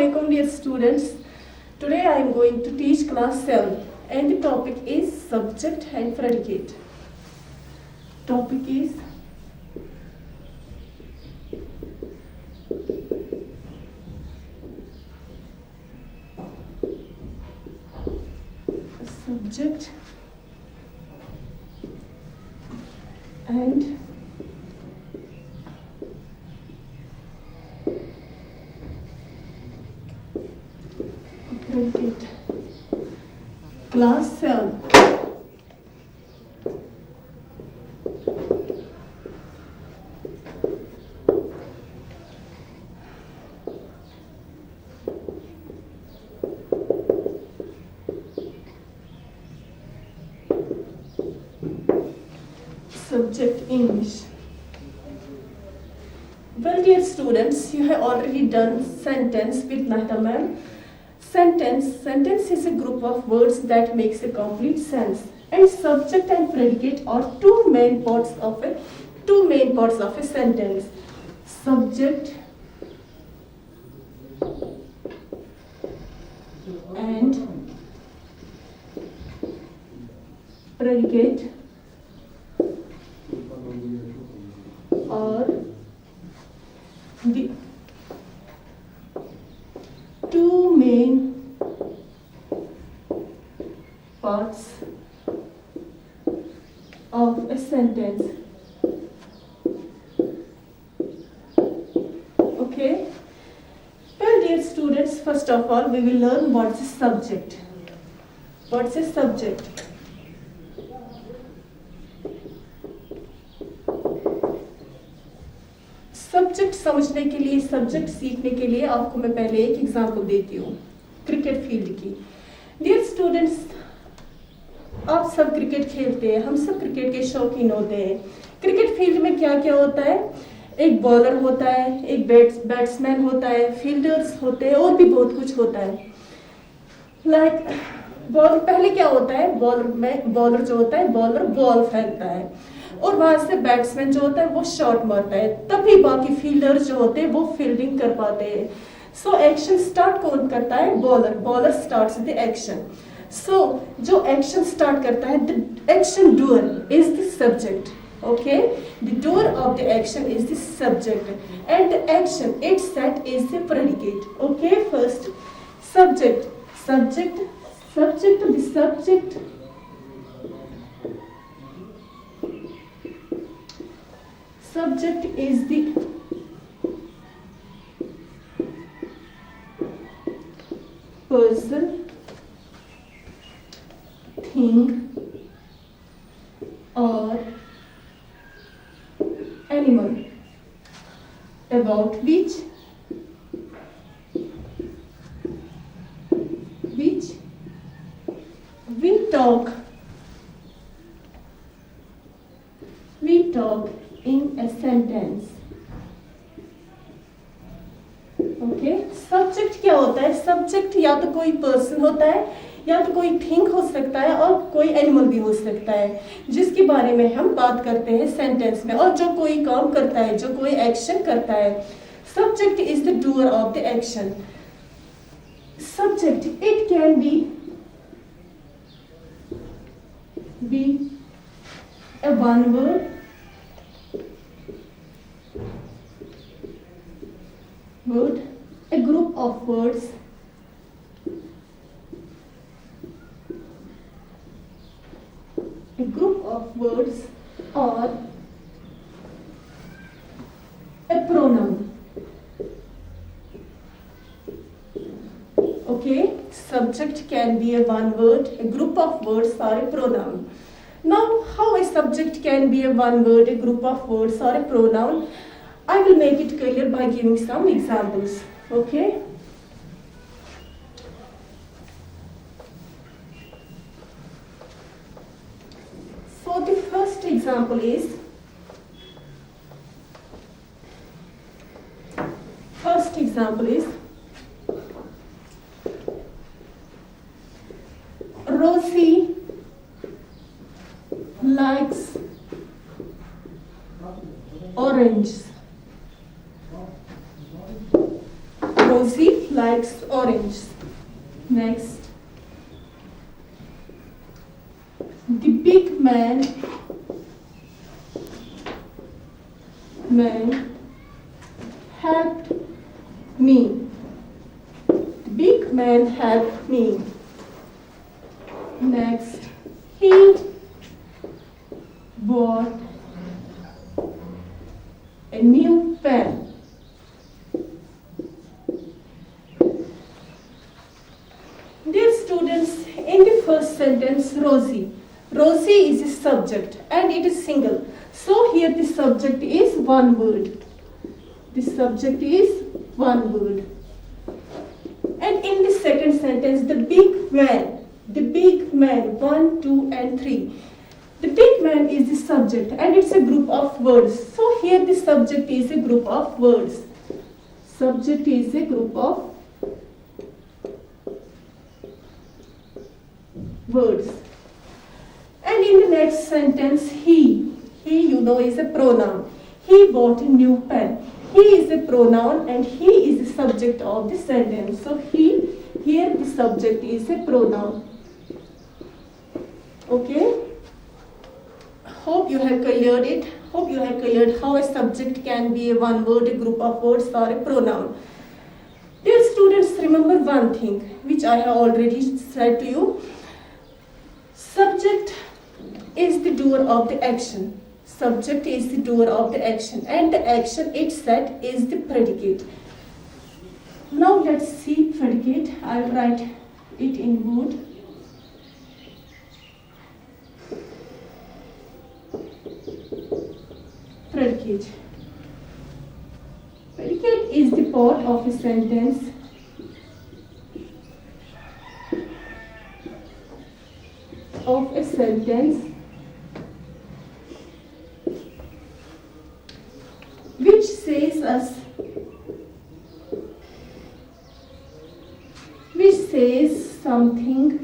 Assalamualaikum dear students. Today I am going to teach class 7 and the topic is subject and predicate. Topic is subject and predicate. Class 7. Subject English. Well, dear students, you have already done sentence with Nighat ma'am. Sentence is a group of words that makes a complete sense. And subject and predicate are two main parts of a sentence. Subject and predicate are the two main parts of a sentence. Okay? Well, dear students, first of all, we will learn what's a subject. What's a subject? Subject समझने के लिए, subject सीखने के लिए आपको मैं पहले एक एग्जांपल देती हूँ क्रिकेट फील्ड की. डियर स्टूडेंट्स, आप सब क्रिकेट खेलते हैं, हम सब क्रिकेट के शौकीन होते हैं. क्रिकेट फील्ड में क्या क्या होता है? एक बॉलर होता है, एक बैट्समैन होता है, फील्डर्स होते हैं और भी बहुत कुछ होता है. लाइक बॉल पहले क्या होता है? बॉलर जो होता है, बॉलर बॉल फेंकता है और वहां से बैट्समैन जो होता है वो शॉट मारता है, तभी बाकी फील्डर जो होते हैं वो फील्डिंग कर पाते हैं. सो एक्शन स्टार्ट कौन करता है? Bowler starts the action. So जो एक्शन स्टार्ट करता है, the action doer is the subject. Okay, the doer of the action is the subject and the action itself is the predicate. Okay, first subject. The subject subject is the person, thing or animal about which we talk in a sentence. Okay, subject क्या होता है? Subject या तो कोई person होता है, या तो कोई थिंग हो सकता है और कोई एनिमल भी हो सकता है, जिसके बारे में हम बात करते हैं सेंटेंस में, और जो कोई काम करता है, जो कोई एक्शन करता है. Subject is the doer of the action. Subject it can be a one word, a group of words, or a pronoun. Okay, subject can be a one word, a group of words, or a pronoun. Now, how a subject can be a one word, a group of words, or a pronoun? I will make it clear by giving some examples. Okay? So the first example is Rosie likes oranges. Rosie likes orange. Next. The big man helped me. The big man helped me. Next. He bought a new pen. Dear students, in the first sentence, Rosie. Rosie is a subject and it is single. So here the subject is one word. The subject is one word. And in the second sentence, the big man, 1, 2, and 3. The big man is the subject and it's a group of words. So here the subject is a group of words. Subject is a group of words. And in the next sentence, he you know is a pronoun. He bought a new pen. He is a pronoun and he is the subject of the sentence. So here the subject is a pronoun. Okay? Hope you have cleared it. Hope you have cleared how a subject can be a one word, a group of words, or a pronoun. Dear students, remember one thing which I have already said to you. Subject is the doer of the action. Subject is the doer of the action and the action itself is the predicate. Now let's see predicate. I will write it in wood. Predicate. Predicate is the part of a sentence which says something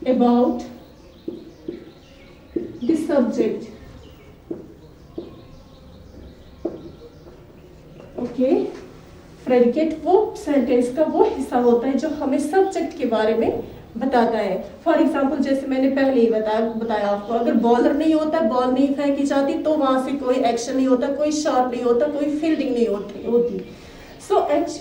about the subject. Okay? Predicate वो sentence का वो हिस्सा होता है जो हमें subject के बारे में बताता है. फॉर एग्जाम्पल जैसे मैंने पहले ही बताया आपको, अगर बॉलर नहीं होता, बॉल नहीं फेंकी जाती तो वहां से कोई एक्शन नहीं होता, कोई शॉट नहीं होता, कोई फील्डिंग नहीं होती. So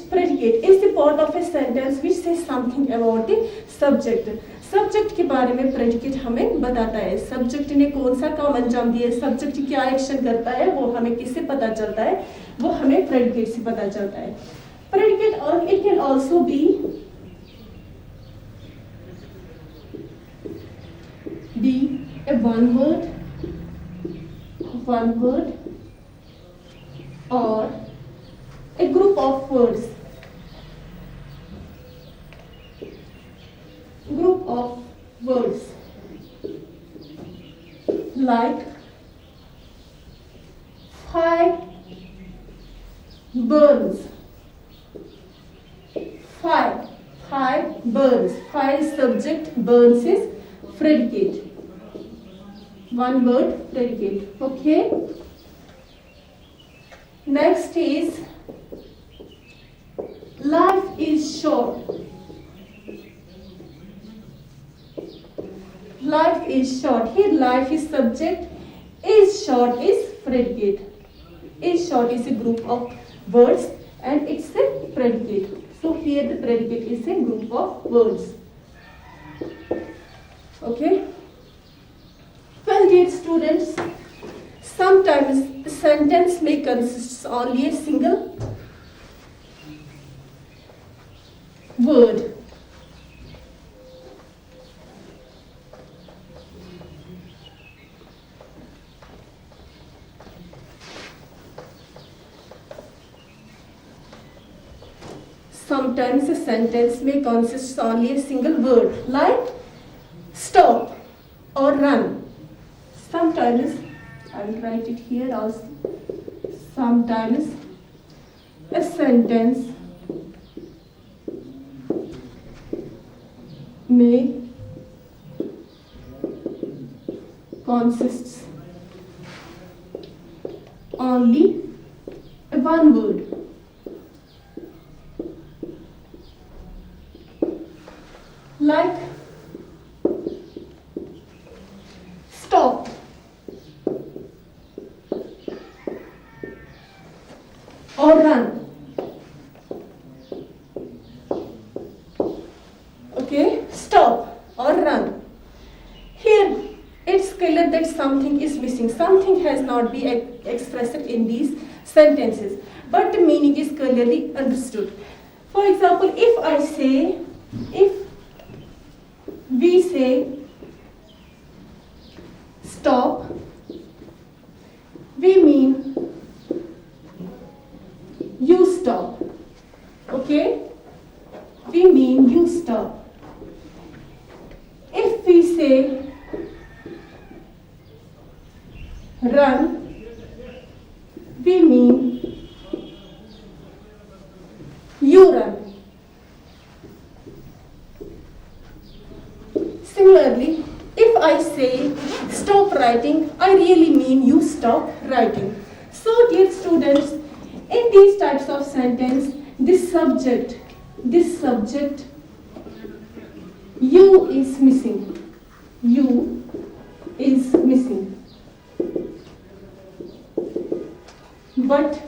predicate is the part of a sentence which says something about the subject. Subject के बारे में प्रेडिकेट हमें बताता है. सब्जेक्ट ने कौन सा काम अंजाम दिया है, सब्जेक्ट क्या एक्शन करता है, वो हमें किससे पता चलता है, वो हमें प्रेडिकेट से पता चलता है. प्रेडिकेट और it can also be a one word or a group of words. Like 5 burns. 5 burns. 5 is subject, burns is predicate. One word predicate. Okay. Next is life is short. Life is short. Here life is subject, is short is predicate. Is short is a group of words and it's a predicate. So here the predicate is a group of words. Okay. Well, dear students, sometimes a sentence may consist only a single word. Sometimes a sentence may consist only a single word, like stop or run. Sometimes, I will write it here also. Sometimes a sentence may consist only a one word. like stop, or run. Okay, stop or run. Here it's clear that something is missing. Something has not been expressed in these sentences, but the meaning is clearly understood. For example, if we say stop, we mean you stop. Okay, we mean you stop. If we say run, we mean you run. Similarly, if I say stop writing, I really mean you stop writing. So dear students, in these types of sentence, this subject you is missing. You is missing. But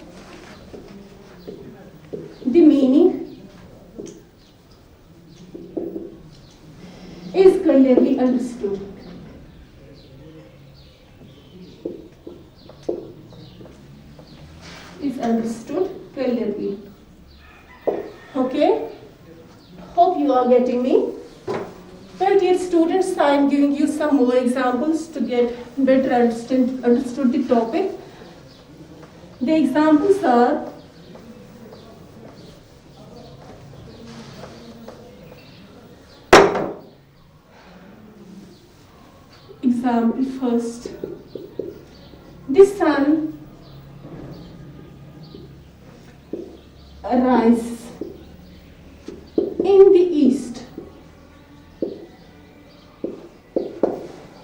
the meaning is clearly understood. Is understood clearly. Okay? Hope you are getting me. Well, dear students, I am giving you some more examples to get better understood the topic. The examples are example first. The sun rises in the east.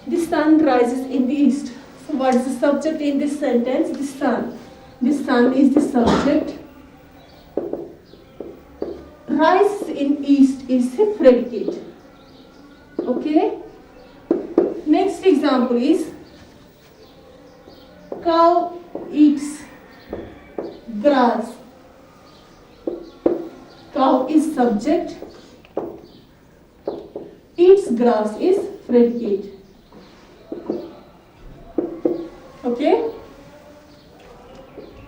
The sun rises in the east. So what is the subject in this sentence? The sun. The sun is the subject. Rise in east is the predicate. Okay? Next example is cow eats grass. Cow is subject. Eats grass is predicate. Okay?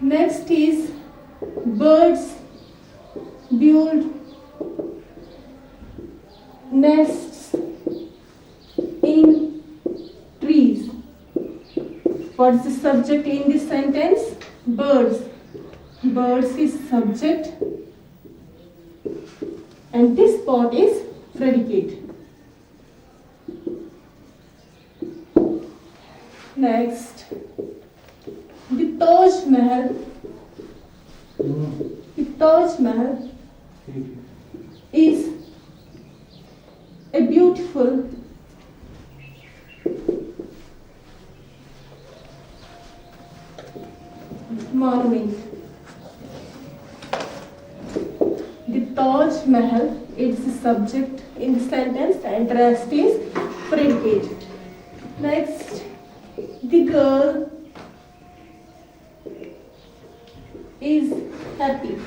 Next is birds build nests in trees. What is the subject in this sentence? Birds. Birds is subject and this part is predicate. Next, the Taj Mahal. The Taj Mahal is a beautiful monument. The Taj Mahal is the subject in the sentence and rest is predicate. Next, the girl is happy.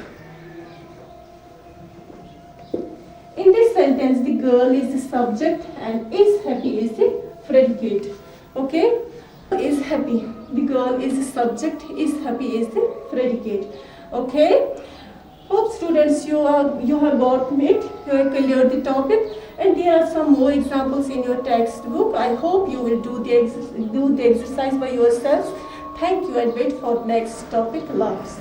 In this sentence, the girl is the subject and is happy is the predicate. Okay? Is happy. The girl is the subject, is happy is the predicate. Okay? Hope students you have got it, you have cleared the topic, and there are some more examples in your textbook. I hope you will do the exercise by yourselves. Thank you and wait for next topic. Loves.